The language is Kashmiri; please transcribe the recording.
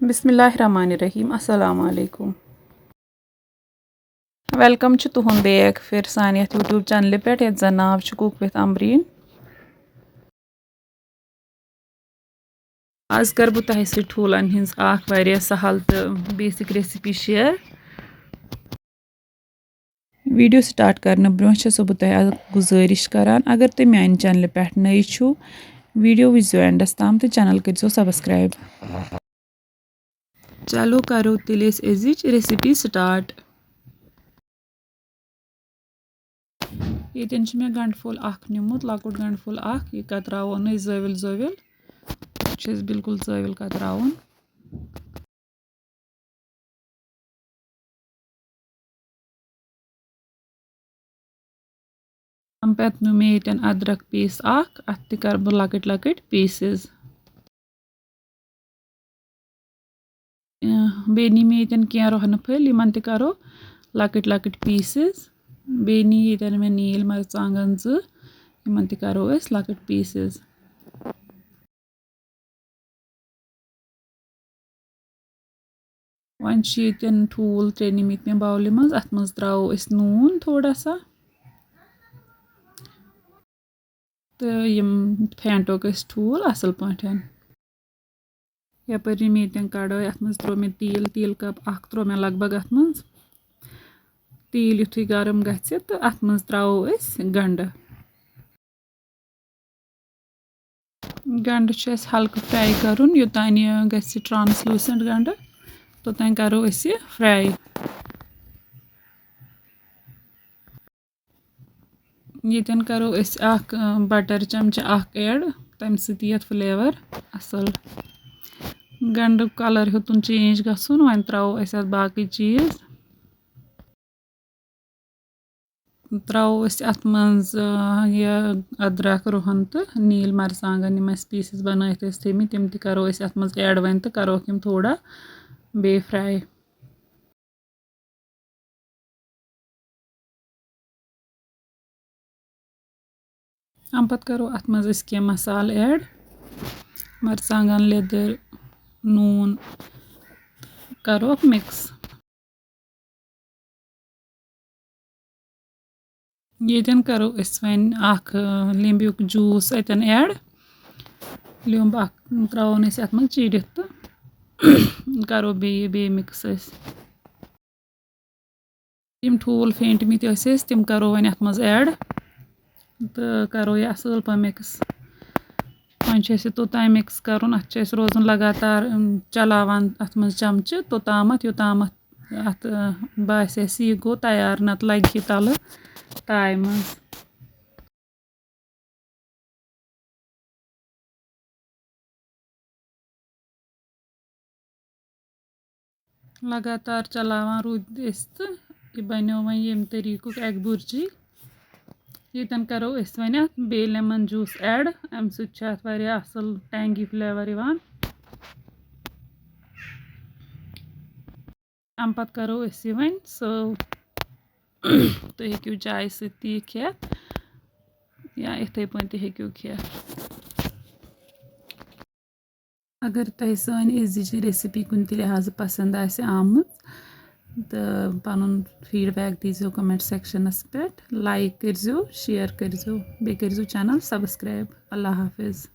बिस्मिल्लाहिर्रहमानिर्रहीम अस्सलाम वालेकुम। वेलकम तुहन बैक फिर सान यूट्यूब चैनल पे ये जन नाव कुक विथ अम्बरीन। आज कर बह तह सह ठूलन हिंस वारिया सहल तो basic recipe share. Video start करने ब्रोह बह तह गुजारिश करान अगर तुम मान चैनल पे नई छो वीडियो वुचो एंडस ताम तो चैनल करो सब्सक्राइब। चलो करो तेल अजिच रेसिपी स्टार्ट। ये मे गंडफुल निमुत लकुट गंडफुल यह कतराव जविल जविल बिल्कुल जविल कतरावन। अम पे नु मे ये अदरक पीस अत कर बह लकट लकट पीसेस। बे नी मे ये क्या रोहन फल इन करो लकट लकट पीसेस। बे नी ये मे नील मरचांगन इन करो लकट पीसेस। वन ठूल त्रे निमित मे बाउल मज अत मज त्रो नून थोड़ा सा तो फेंटो ठूल असल पाठन। यपर मे कड़ाई अत मज त्रो मे तील कप त्रो मे लग भग अत मज तील युथु गरम गि तो अत मज त्रो गंड। गंड हल्क फ्राई करुन योतान गि ट्रांसलूसेंट गंड तोतान करो फ्राई। ये करो बटर चमचा ऐड तम सत फ्लेवर असल गंड कलर हेतुन चेंज गसन वन त्रो बाकी चीज त्रो अत मज अदरक रोहन तो नील मरचांगन पीसेस बनात थी तम करो अत मज ऐड वन तो करो थोड़ा बे फ्राई। अम पत करो अत मज क्या मसाल ऐड मरचांगन लेदर नून करो मिक्स। ये करो वन लिम्बुक जूस अतन ऐड लिम्ब त्रोन अत मज चीरित तो करो बे मिक्स। तम ठूल फेंटमित तम करो वन अत मज ऐड तो करो यह असल पा मिक्स। वन तोतान मिक्स करुन अत रोजन लगातार चलावान अत मज चमचे तोतामत योतामत अत बास यह गो तैयार नत लगे तल ताय मज। लगातार चलावान रूद तो यह बनो वन ये तरीकुक एग भुर्जी। ये करो वन बे लेमन जूस ऐड अम सत असल टैंगी फ्लेवर इवान। अम पत करो वन सर्व तुम हेक्यू चाय सत खेत या इथे पे हेक्यू खेत। अगर तुम सान अजिच रेसिपी कुन लिहाज पसंद आमत तो पन फीडबैक दीजो कमेंट सेक्शनस पे लाइक करो शेयर करो बे करो चैनल सब्सक्राइब। अल्लाह हाफिज़।